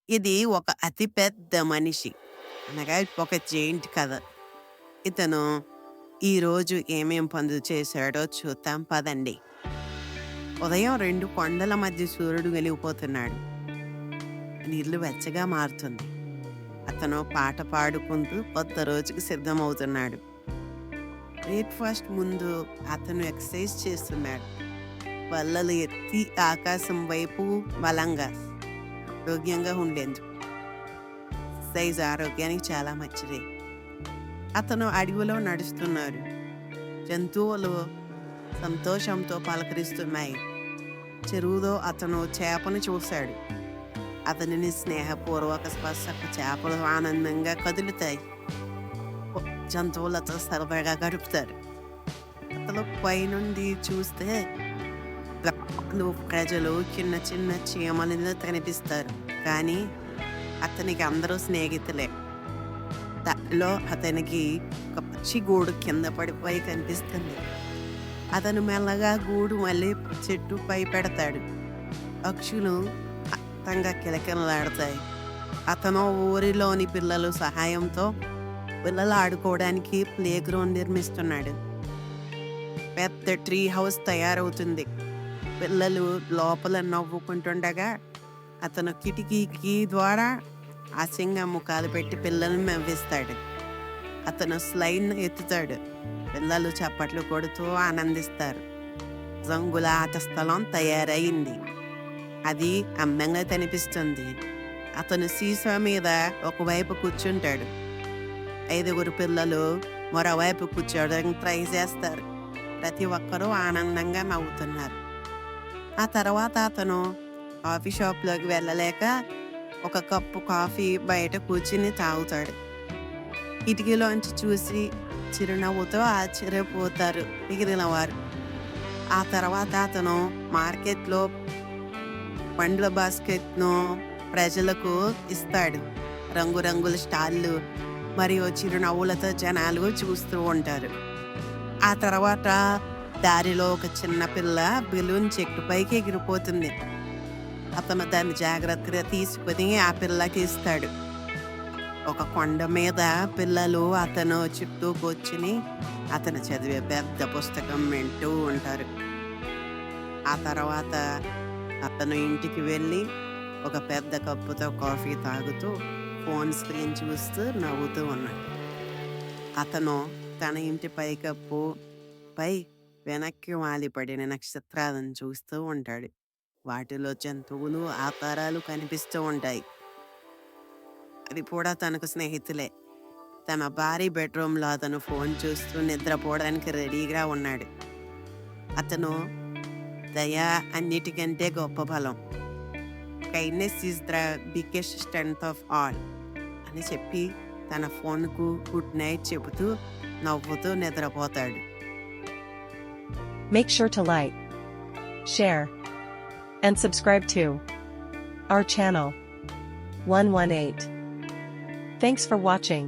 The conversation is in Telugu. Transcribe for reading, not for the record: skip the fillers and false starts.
ఇది ఒక అతి పెద్ద మనిషి. అనగా ఒక జెయింట్ కథ. ఇతను ఈరోజు ఏమేం పనులు చేశాడో చూద్దాం పదండి. ఉదయం 2 కొండల మధ్య సూర్యుడు వెలిగిపోతున్నాడు. నీళ్లు వెచ్చగా మారుతుంది. అతను పాట పాడుకుంటూ కొత్త రోజుకి సిద్ధమవుతున్నాడు. బ్రేక్‌ఫాస్ట్ ముందు అతను ఎక్సర్సైజ్ చేస్తున్నాడు. బల్లలు ఎత్తి ఆకాశం వైపు బలంగా, ఆరోగ్యంగా ఉండేందుకు. ఎక్సర్సైజ్ ఆరోగ్యానికి చాలా మంచిది. అతను అడవిలో నడుస్తున్నాడు. జంతువులు సంతోషంతో పలకరిస్తున్నాయి. చెరువులో అతను చేపను చూశాడు. అతనిని స్నేహపూర్వక స్పర్శకు చేపలు ఆనందంగా కదులుతాయి. జంతువులతో సరదాగా గడుపుతారు. అతను పైనుండి చూస్తే గ్రామాలు, ప్రజలు చిన్న చిన్న చీమలలో కనిపిస్తారు. కానీ అతనికి అందరూ స్నేహితులే. దానిలో అతనికి ఒక పక్షి గూడు కింద పడిపోయి కనిపిస్తుంది. అతను మెల్లగా గూడు మళ్ళీ చెట్టుపై పెడతాడు. పక్షులు అర్థంగా కిలకిలలాడతాయి. అతను ఊరిలోని పిల్లల సహాయంతో పిల్లలు ఆడుకోవడానికి ప్లే గ్రౌండ్ నిర్మిస్తున్నాడు. పెద్ద ట్రీ హౌస్ తయారవుతుంది. పిల్లలు లోపల నవ్వుకుంటుండగా అతను కిటికీకి ద్వారా ఆశంగా ముఖాలు పెట్టి పిల్లల్ని నవ్విస్తాడు. అతను స్లైడ్ను ఎత్తుతాడు. పిల్లలు చప్పట్లు కొడుతూ ఆనందిస్తారు. రంగుల ఆట స్థలం తయారైంది. అది అందంగా కనిపిస్తుంది. అతను సీసా మీద ఒకవైపు కూర్చుంటాడు. 5 పిల్లలు మరోవైపు కూర్చోవడానికి ట్రై చేస్తారు. ప్రతి ఒక్కరూ ఆనందంగా నవ్వుతున్నారు. ఆ తర్వాత అతను కాఫీ షాప్లోకి వెళ్ళలేక ఒక కప్పు కాఫీ బయట కూర్చుని తాగుతాడు. కిటికీలోంచి చూసి చిరునవ్వుతో ఆశ్చర్యపోతారు మిగిలిన వారు. ఆ తర్వాత అతను మార్కెట్లో పండ్ల బాస్కెట్ను ప్రజలకు ఇస్తాడు. రంగురంగుల స్టాళ్ళు మరియు చిరునవ్వులతో జనాలు చూస్తూ ఉంటారు. ఆ తర్వాత దారిలో ఒక చిన్న పిల్ల బెలూన్ చెట్టుపైకి ఎగిరిపోతుంది. అతను దాన్ని జాగ్రత్తగా తీసుకుని ఆ పిల్లకి ఇస్తాడు. ఒక కొండ మీద పిల్లలు అతను చుట్టూ కూర్చుని అతను చదివే పెద్ద పుస్తకం వింటూ ఉంటారు. ఆ తర్వాత అతను ఇంటికి వెళ్ళి ఒక పెద్ద కప్పుతో కాఫీ తాగుతూ ఫోన్ స్క్రీన్ చూస్తూ నవ్వుతూ ఉన్నాడు. అతను తన ఇంటి పైకప్పు పై వెనక్కి వాలిపడిన నక్షత్రాలను చూస్తూ ఉంటాడు. వాటిలో జంతువులు ఆకారాలు కనిపిస్తూ ఉంటాయి. అది కూడా తనకు స్నేహితులే. తన భారీ బెడ్రూమ్లో అతను ఫోన్ చూస్తూ నిద్రపోవడానికి రెడీగా ఉన్నాడు. అతను దయ అన్నిటికంటే గొప్ప బలం, kindness is the biggest strength of all అని చెప్పి తన ఫోన్కు గుడ్ నైట్ చెబుతూ నవ్వుతూ నిద్రపోతాడు. Make sure to like, share, and subscribe to our channel 118. Thanks for watching.